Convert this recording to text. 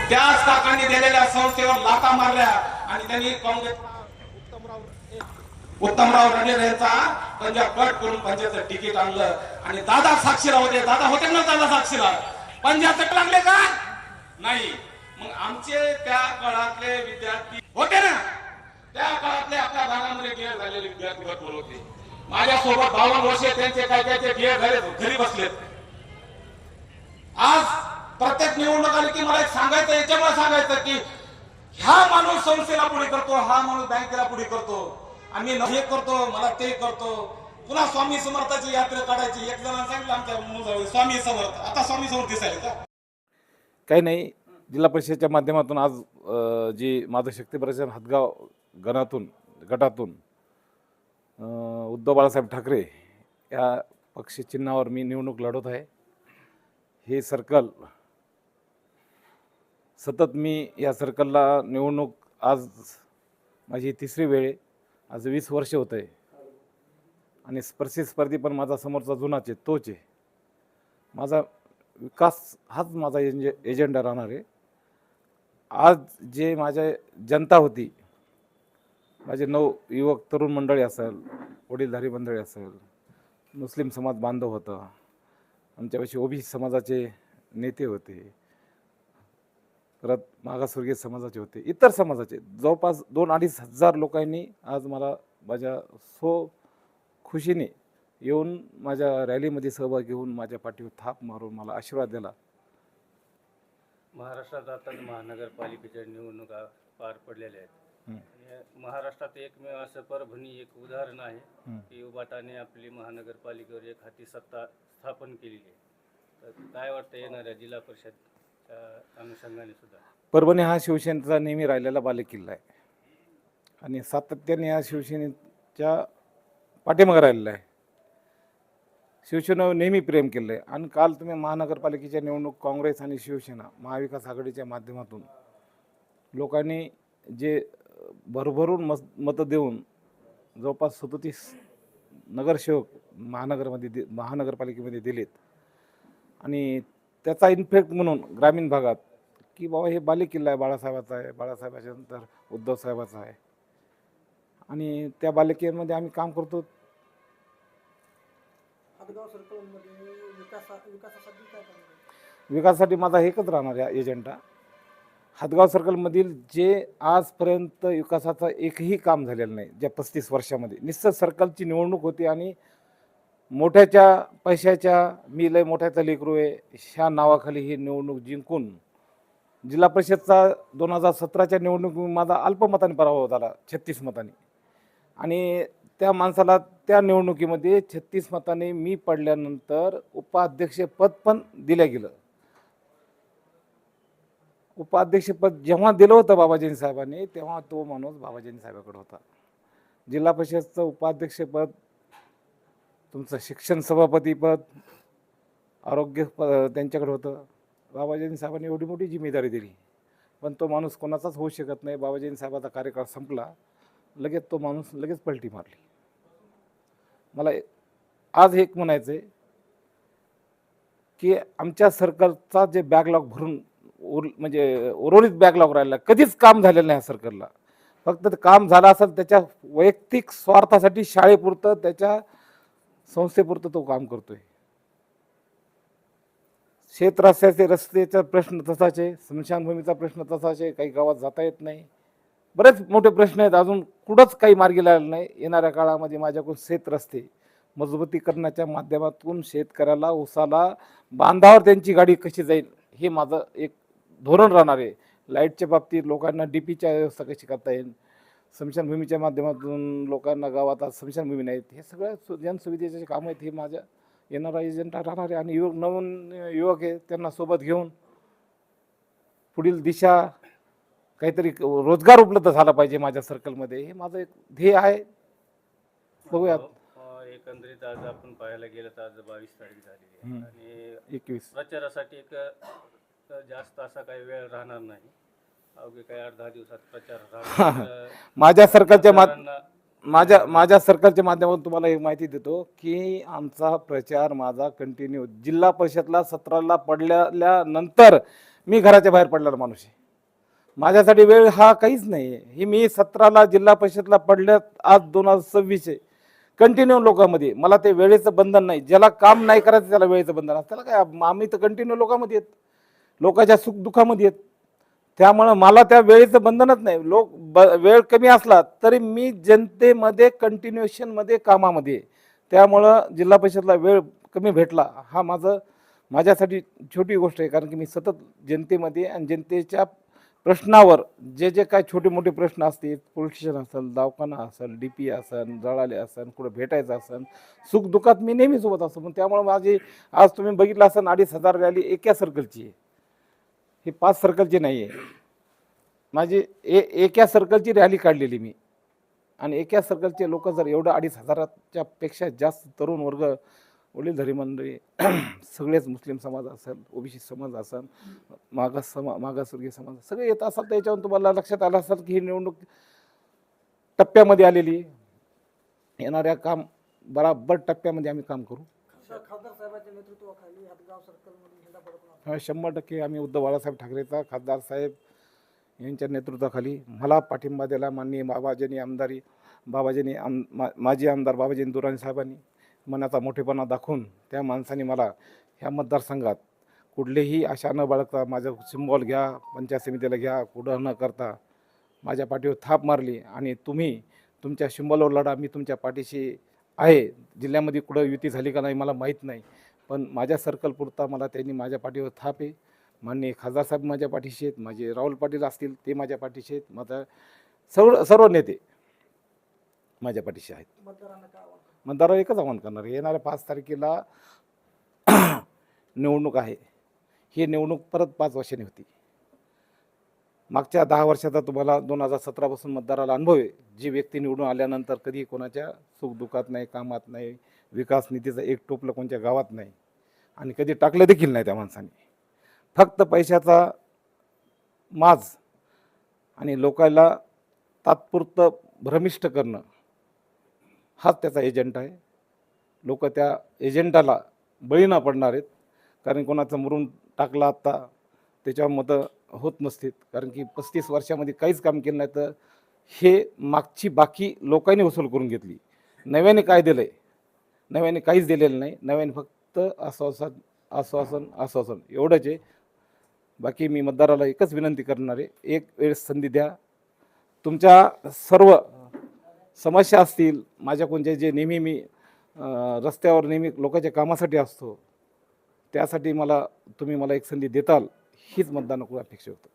त्याच काकांनी दिलेल्या संस्थेवर लाथा मारल्या आणि त्यांनी काँग्रेस उत्तमराव रणेर यांचा पंजाब कट करून पंजाबचं तिकीट आणलं आणि दादा साक्षीला होते. दादा होते ना दादा साक्षीला पंजाबचं लागले का नाही. मग आमचे त्या काळातले विद्यार्थी होते ना, त्या काळातले आपल्या भागामध्ये क्लिअर झालेले विद्यार्थी भरपूर होते. माझ्यासोबत 52 वर्षे त्यांचे काय काय क्लिअर झाले, घरी बसलेत. आज प्रत्येक निवडणूक आली की मला एक सांगायचं, याच्यामुळे सांगायचं की हा माणूस संस्थेला पुढे करतो, हा माणूस बँकेला पुढे करतो, आम्ही हे करतो, मला ते करतो. पुन्हा स्वामी समर्थाची यात्रा काढायची. एक जणांना सांगितलं आमच्या मुलाजवळ स्वामी समर्थ, आता स्वामी समर्थ दिसायला का काही नाही. जिल्हा परिषदेच्या माध्यमातून आज जी माझं शक्ती प्रदर्शन हदगाव गटातून उद्धव बाळासाहेब ठाकरे या पक्ष चिन्हावर मी निवडणूक लढवत आहे. हे सर्कल सतत मी या सर्कलला निवडणूक आज माझी तिसरी वेळ आहे. आज 20 वर्ष होत आहे आणि स्पर्धी पण माझा समोरचा जुनाच आहे, तोच आहे. माझा विकास हाच माझा एजेंडा राहणार आहे. आज जे माझ्या जनता होती, माझे युवक तरुण मंडळी असेल, वडीलधारी मंडळी असेल, मुस्लिम समाज बांधव होता, आमच्यापाशी ओबीसी समाजाचे नेते होते, परत मागासवर्गीय समाजाचे होते, इतर समाजाचे जवळपास 2-2.5 हजार लोकांनी आज मला माझ्या खुशीने येऊन माझ्या रॅलीमध्ये सहभाग घेऊन माझ्या पाठीवर थाप मारून मला आशीर्वाद दिला. महाराष्ट्रात आता महानगरपालिकेच्या निवडणुका पार पडलेल्या आहेत. महाराष्ट्रात एकमेव असं परभणी एक उदाहरण आहे की उबाटाने आपली महानगरपालिकेवर एक हाती सत्ता स्थापन केलेली आहे. तर काय वाटतं येणाऱ्या जिल्हा परिषदच्या अनुषंगाने सुद्धा परभणी हा शिवसेनेचा नेहमी राहिलेला बालेकिल्ला आहे आणि सातत्याने या शिवसेनेच्या पाठीमागे राहिलेला आहे. शिवसेनेवर नेहमी प्रेम केलं आहे आणि काल तुम्ही महानगरपालिकेच्या निवडणूक काँग्रेस आणि शिवसेना महाविकास आघाडीच्या माध्यमातून लोकांनी जे भरभरून मतं देऊन जवळपास 37 नगरसेवक महानगरपालिकेमध्ये दिलेत आणि त्याचा इन्फेक्ट म्हणून ग्रामीण भागात की बाबा हे बालेकिल्ला आहे, बाळासाहेबाचा आहे, बाळासाहेबाच्या नंतर उद्धवसाहेबाचा आहे आणि त्या बालेकिल्ल्यामध्ये आम्ही काम करतो. विकासासाठी माझा एकच राहणार आहे एजेंडा. हदगाव सर्कलमधील जे आजपर्यंत विकासाचा एकही काम झालेलं नाही, ज्या 35 वर्षामध्ये निश्चित सर्कलची निवडणूक होती आणि मोठ्याच्या पैशाच्या मी लय मोठ्याचा लेकरू आहे ह्या नावाखाली ही निवडणूक जिंकून जिल्हा परिषदचा 2017च्या निवडणुकीत माझा अल्पमताने पराभव झाला 36 मतांनी आणि त्या माणसाला त्या निवडणुकीमध्ये 36 मतांनी मी पडल्यानंतर उपाध्यक्षपद पण दिलं गेलं. उपाध्यक्षपद जेव्हा दिलं होतं बाबाजी साहेबांनी तेव्हा तो माणूस बाबाजी साहेबांकडे होता. जिल्हा परिषदचं उपाध्यक्षपद, तुमचं शिक्षण सभापतीपद, आरोग्य त्यांच्याकडे होतं. बाबाजी साहेबांनी एवढी मोठी जिम्मेदारी दिली पण तो माणूस कोणाचाच होऊ शकत नाही. बाबाजी साहेबांचा कार्यकाळ संपला, लगेच तो माणूस लगेच पलटी मारली. मला आज एक म्हणायचं आहे की आमच्या सर्कलचा जे बॅकलॉग भरून म्हणजे उर्वरित बॅकलॉग राहिला, कधीच काम झालेलं नाही सर्कलला. फक्त काम झालं असेल त्याच्या वैयक्तिक स्वार्थासाठी, शाळेपुरतं, त्याच्या संस्थेपुरतं तो काम करतोय. रस्त्याचा प्रश्न तसाच आहे, स्मशानभूमीचा प्रश्न तसाच आहे, काही गावात जाता येत नाही, बरेच मोठे प्रश्न आहेत. अजून कुठंच काही मार्गी लागलं नाही. येणाऱ्या काळामध्ये माझ्याकडून शेत रस्ते मजबूतीकरणाच्या माध्यमातून शेतकऱ्याला उसाला बांधावर त्यांची गाडी कशी जाईल हे माझं एक धोरण राहणार आहे. लाईटच्या बाबतीत लोकांना डीपीच्या व्यवस्था कशी करता येईल, स्मशानभूमीच्या माध्यमातून लोकांना गावात आज स्मशानभूमी नाहीत, हे सगळ्या जनसुविधेचे काम आहेत. हे माझ्या येणारा एजेंडा राहणार आहे आणि नवीन युवक आहे त्यांना सोबत घेऊन पुढील दिशा काहीतरी रोजगार उपलब्ध झाला पाहिजे माझ्या सर्कलमध्ये, हे माझं एक ध्येय आहे. बघूयात. एकंदरीत आज आपण पाहायला गेलं तर आज 22 तारीख झाली आहे आणि 21 प्रचारासाठी एक जास्त असा काही वेळ राहणार नाही. अवघे काही 8-10 दिवसात प्रचार राहणार. माझ्या सर्कलच्या माध्यमातून तुम्हाला एक माहिती देतो की आमचा प्रचार माझा कंटिन्यू जिल्हा परिषदला 17ला पडल्यानंतर मी घराच्या बाहेर पडलेला माणूस आहे. माझ्यासाठी वेळ हा काहीच नाही आहे. ही मी 17ला जिल्हा परिषदला पडल्यात, आज 2026 आहे. कंटिन्यू लोकांमध्ये, मला ते वेळेचं बंधन नाही. ज्याला काम नाही करायचं त्याला वेळेचं बंधन असतं. त्याला काय, आम्ही तर कंटिन्यू लोकांमध्ये आहेत, लोकांच्या सुखदुःखामध्ये आहेत. त्यामुळं मला त्या वेळेचं बंधनच नाही. वेळ कमी असला तरी मी जनतेमध्ये कंटिन्युएशनमध्ये कामामध्ये आहे. त्यामुळं जिल्हा परिषदला वेळ कमी भेटला हा माझ्यासाठी छोटी गोष्ट आहे, कारण की मी सतत जनतेमध्ये आणि जनतेच्या प्रश्नावर जे जे काय छोटे मोठे प्रश्न असतील, पोलीस स्टेशन असेल, दवाखाना असेल, DP असेल, जळाले असेल, कुठं भेटायचं असेल, सुखदुःखात मी नेहमी सोबत असतो. पण त्यामुळे माझी आज तुम्ही बघितलं असेल 2,500 रॅली एका सर्कलची आहे, ही 5 सर्कलची नाही आहे. माझी एका सर्कलची रॅली काढलेली मी, आणि एका सर्कलचे लोक जर एवढं 2,500च्या पेक्षा जास्त तरुण वर्ग, वडीलधारी मंडळी, सगळेच मुस्लिम समाज असेल, OBC समाज असेल, मागासवर्गीय समाज सगळे येत असाल, तर याच्यावरून तुम्हाला लक्षात आलं असेल की ही निवडणूक टप्प्यामध्ये आलेली आहे. येणाऱ्या काम बराबर टप्प्यामध्ये आम्ही काम करू. खासदार साहेबांच्या नेतृत्वाखाली हदगाव सर्कलमध्ये झेंडा फडकणार. 100% आम्ही उद्धव बाळासाहेब ठाकरेचा, खासदार साहेब यांच्या नेतृत्वाखाली मला पाठिंबा दिला. माननीय माजी आमदार बाबाजींनी दुराणी साहेबांनी मनाचा मोठेपणा दाखवून त्या माणसाने मला ह्या मतदारसंघात कुठलेही आशा न बाळगता माझं सिम्बॉल घ्या, पंचायत समितीला घ्या, कुठं न करता माझ्या पाठीवर थाप मारली. आणि तुम्ही तुमच्या सिम्बॉलवर लढा, मी तुमच्या पाठीशी आहे. जिल्ह्यामध्ये कुठं युती झाली का नाही मला माहीत नाही, पण माझ्या सर्कलपुरता मला त्यांनी माझ्या पाठीवर थाप आहे. माननीय खासदार साहेब माझ्या पाठीशी आहेत, माझे राहुल पाटील असतील ते माझ्या पाठीशी आहेत, माझा सर्व नेते माझ्या पाठीशी आहेत. मतदाराला एकच आवाहन करणार आहे, येणाऱ्या 5 तारखेला निवडणूक आहे. ही निवडणूक परत 5 वर्षांनी होती. मागच्या 10 वर्षाचा तुम्हाला 2017 पासून मतदाराला अनुभव आहे. जी व्यक्ती निवडून आल्यानंतर कधी कोणाच्या सुखदुःखात नाही, कामात नाही, विकास निधीचं एक टोपलं कोणत्या गावात नाही, आणि कधी टाकलं देखील नाही त्या माणसाने. फक्त पैशाचा माज आणि लोकांना तात्पुरतं भ्रमिष्ट करणं हाच त्याचा एजंट आहे. लोक त्या एजंटाला बळी न पडणार आहेत, कारण कोणाचं मरून टाकला आत्ता त्याच्यावर मतं होत नसतील, कारण की 35 वर्षामध्ये काहीच काम केलं नाही, तर हे मागची बाकी लोकांनी वसूल करून घेतली. नव्याने काय दिलं आहे? नव्याने काहीच दिलेलं नाही. नव्याने फक्त आश्वासन एवढंच आहे. बाकी मी मतदाराला एकच विनंती करणार आहे, एक वेळेस संधी द्या. तुमच्या सर्व समस्या असतील, माझ्या कोणत्या जे नेहमी मी रस्त्यावर नेहमी लोकांच्या कामासाठी असतो, त्यासाठी तुम्ही मला एक संधी देताल, हीच मतदानाकडून अपेक्षा होतं.